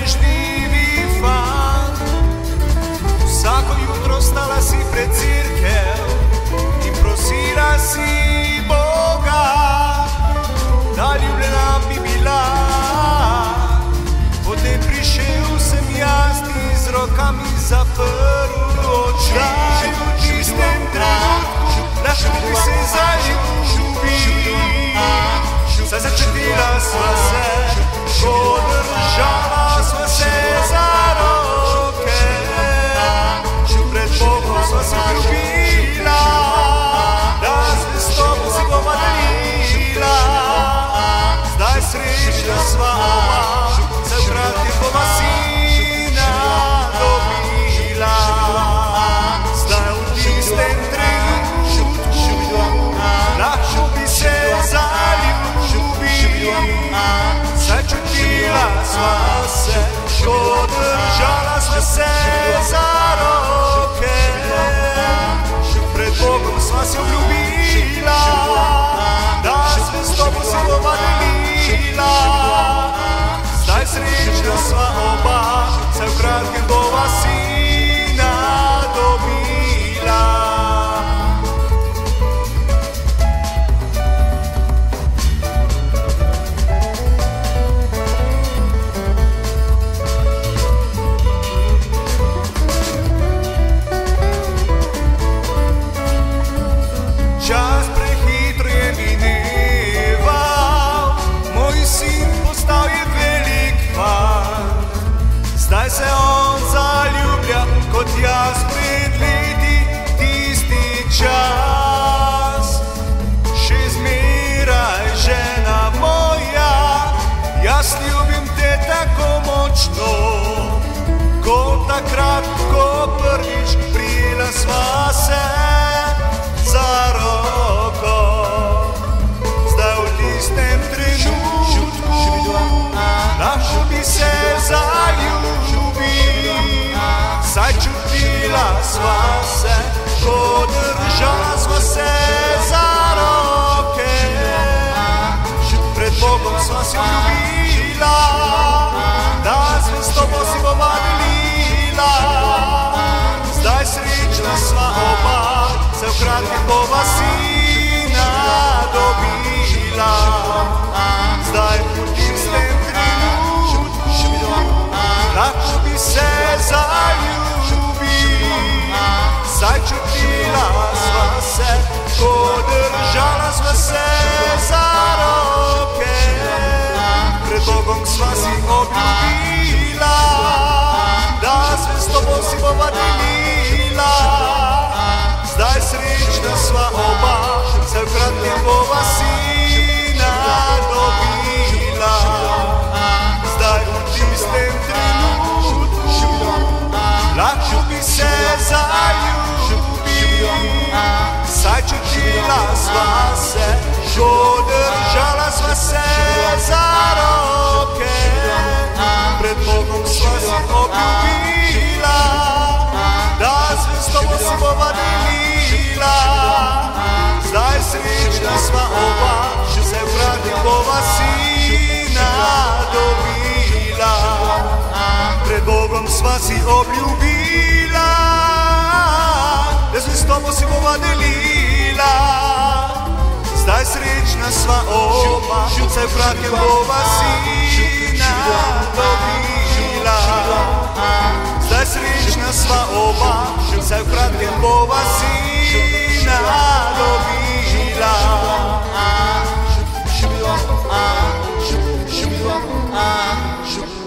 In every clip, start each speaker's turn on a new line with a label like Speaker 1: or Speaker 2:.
Speaker 1: božljivi fan. Vsako jutro stala si pred cirkev in prosila si Boga, da ljubljena bi bila. Potem prišel sem jaz in z rokami zaprl oči. V tistem trenutku lahko bi se zaljubila. Saj začutila sva se, podržala sva se za roke. Pred Bogom sva se ljubila, da zvestobo si bova delila. Zdaj srečna sva oba, se v kratkem bova sina dobila. Zdaj v tistem trenutku lahko bi se zaljubila. Saj čutila sva se, podržala sva se za roke. Pred Bogom sva se obljubila, da zvestobo si bova delila. Zdaj srečna sva oba, saj v kratkem bova sina dobila. Čas prehitro je mineval, moj sin postal je velik fan. Zdaj se on zaljublja kot jaz pred leti tisti čas. Še zmeraj žena moja, jaz ljubim te tako močno, kot takrat, ko prvič prijela sva se za roko. Zdaj v tistem trenutku lahko bi se zaljubila. Saj čutila sva se, podržala sva se za roke. Pred Bogom sva se obljubila, da zvestobo si bova delila. Zdaj srečna sva oba, se v kratkem bova sina dobila. Zdaj v tistem trenutku lahko bi se zaljubila. Saj čutila sva se, podržala sva se za roke. Pred Bogom sva si obljubila, da zvestobo si bova delila. Zdaj srečna sva oba, se v kratkem bova sina dobila. Zdaj v tistem trenutku lahko bi se zaljubila. Saj čutila sva se, podržala sva se za roke. Pred Bogom sva si obljubila, da zvestobo si bova delila. Zdaj srečna sva oba, se v kratkem bova sina dobila. Pred Bogom sva si obljubila, da zvestobo si bova delila. Zdaj srečna sva oba, se v kratkem bova sina dobila. Zdaj srečna sva oba, se v kratkem bova sina dobila.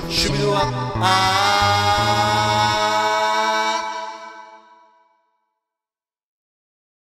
Speaker 1: Shubidua,